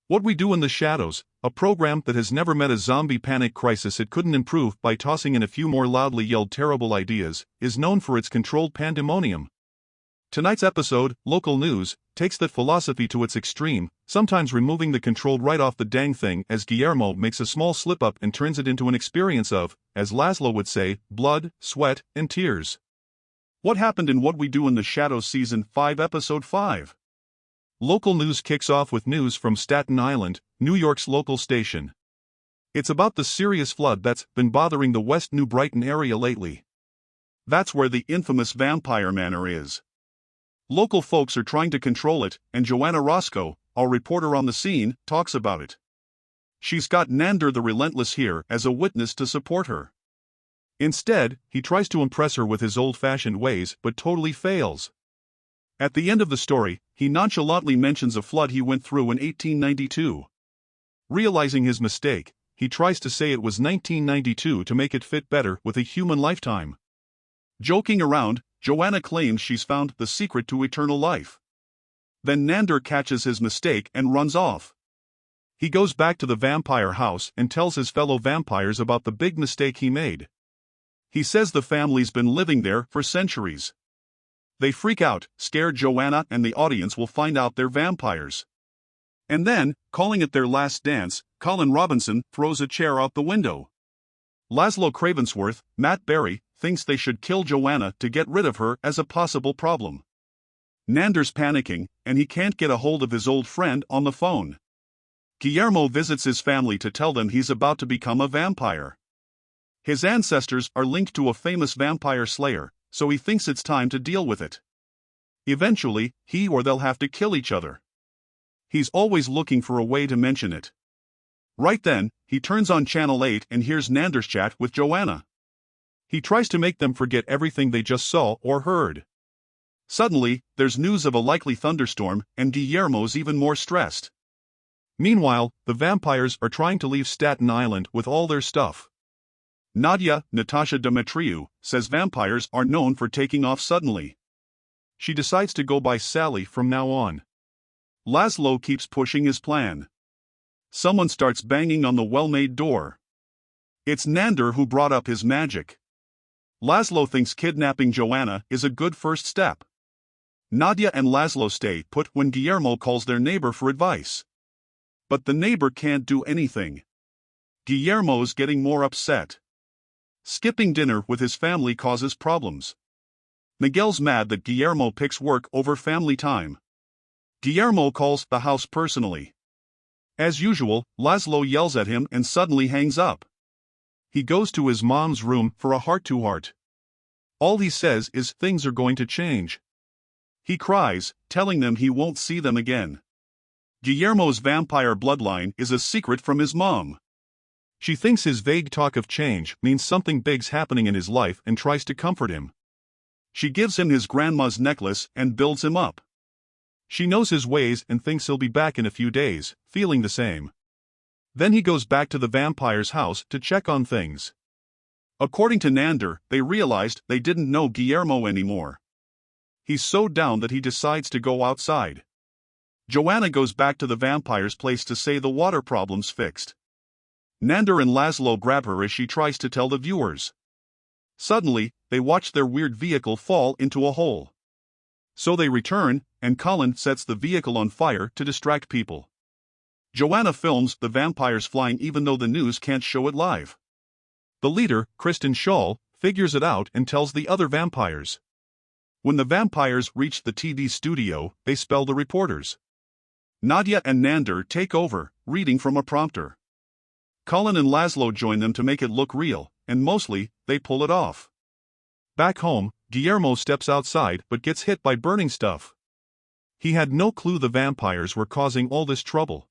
What We Do in the Shadows, a program that has never met a zombie panic crisis it couldn't improve by tossing in a few more loudly yelled terrible ideas, is known for its controlled pandemonium. Tonight's episode, Local News, takes that philosophy to its extreme, sometimes removing the control right off the dang thing as Guillermo makes a small slip-up and turns it into an experience of, as Laszlo would say, blood, sweat, and tears. What happened in What We Do in the Shadows Season 5 Episode 5? Local News kicks off with news from Staten Island, New York's local station. It's about the serious flood that's been bothering the West New Brighton area lately. That's where the infamous Vampire Manor is. Local folks are trying to control it, and Joanna Roscoe, our reporter on the scene, talks about it. She's got Nander the Relentless here as a witness to support her. Instead, he tries to impress her with his old-fashioned ways but totally fails. At the end of the story, he nonchalantly mentions a flood he went through in 1892. Realizing his mistake, he tries to say it was 1992 to make it fit better with a human lifetime. Joking around, Joanna claims she's found the secret to eternal life. Then Nander catches his mistake and runs off. He goes back to the vampire house and tells his fellow vampires about the big mistake he made. He says the family's been living there for centuries. They freak out, scared Joanna and the audience will find out they're vampires. And then, calling it their last dance, Colin Robinson throws a chair out the window. Laszlo Cravensworth, Matt Berry, thinks they should kill Joanna to get rid of her as a possible problem. Nander's panicking, and he can't get a hold of his old friend on the phone. Guillermo visits his family to tell them he's about to become a vampire. His ancestors are linked to a famous vampire slayer, so he thinks it's time to deal with it. Eventually, he or they'll have to kill each other. He's always looking for a way to mention it. Right then, he turns on Channel 8 and hears Nander's chat with Joanna. He tries to make them forget everything they just saw or heard. Suddenly, there's news of a likely thunderstorm, and Guillermo's even more stressed. Meanwhile, the vampires are trying to leave Staten Island with all their stuff. Natasha Demetriou, says vampires are known for taking off suddenly. She decides to go by Sally from now on. Laszlo keeps pushing his plan. Someone starts banging on the well-made door. It's Nander who brought up his magic. Laszlo thinks kidnapping Joanna is a good first step. Nadia and Laszlo stay put when Guillermo calls their neighbor for advice. But the neighbor can't do anything. Guillermo's getting more upset. Skipping dinner with his family causes problems. Miguel's mad that Guillermo picks work over family time. Guillermo calls the house personally. As usual, Laszlo yells at him and suddenly hangs up. He goes to his mom's room for a heart-to-heart. All he says is things are going to change. He cries, telling them he won't see them again. Guillermo's vampire bloodline is a secret from his mom. She thinks his vague talk of change means something big's happening in his life and tries to comfort him. She gives him his grandma's necklace and builds him up. She knows his ways and thinks he'll be back in a few days, feeling the same. Then he goes back to the vampire's house to check on things. According to Nander, they realized they didn't know Guillermo anymore. He's so down that he decides to go outside. Joanna goes back to the vampire's place to say the water problem's fixed. Nander and Laszlo grab her as she tries to tell the viewers. Suddenly, they watch their weird vehicle fall into a hole. So they return, and Colin sets the vehicle on fire to distract people. Joanna films the vampires flying even though the news can't show it live. The leader, Kristen Schaal, figures it out and tells the other vampires. When the vampires reach the TV studio, they spell the reporters. Nadia and Nander take over, reading from a prompter. Colin and Laszlo join them to make it look real, and mostly, they pull it off. Back home, Guillermo steps outside but gets hit by burning stuff. He had no clue the vampires were causing all this trouble.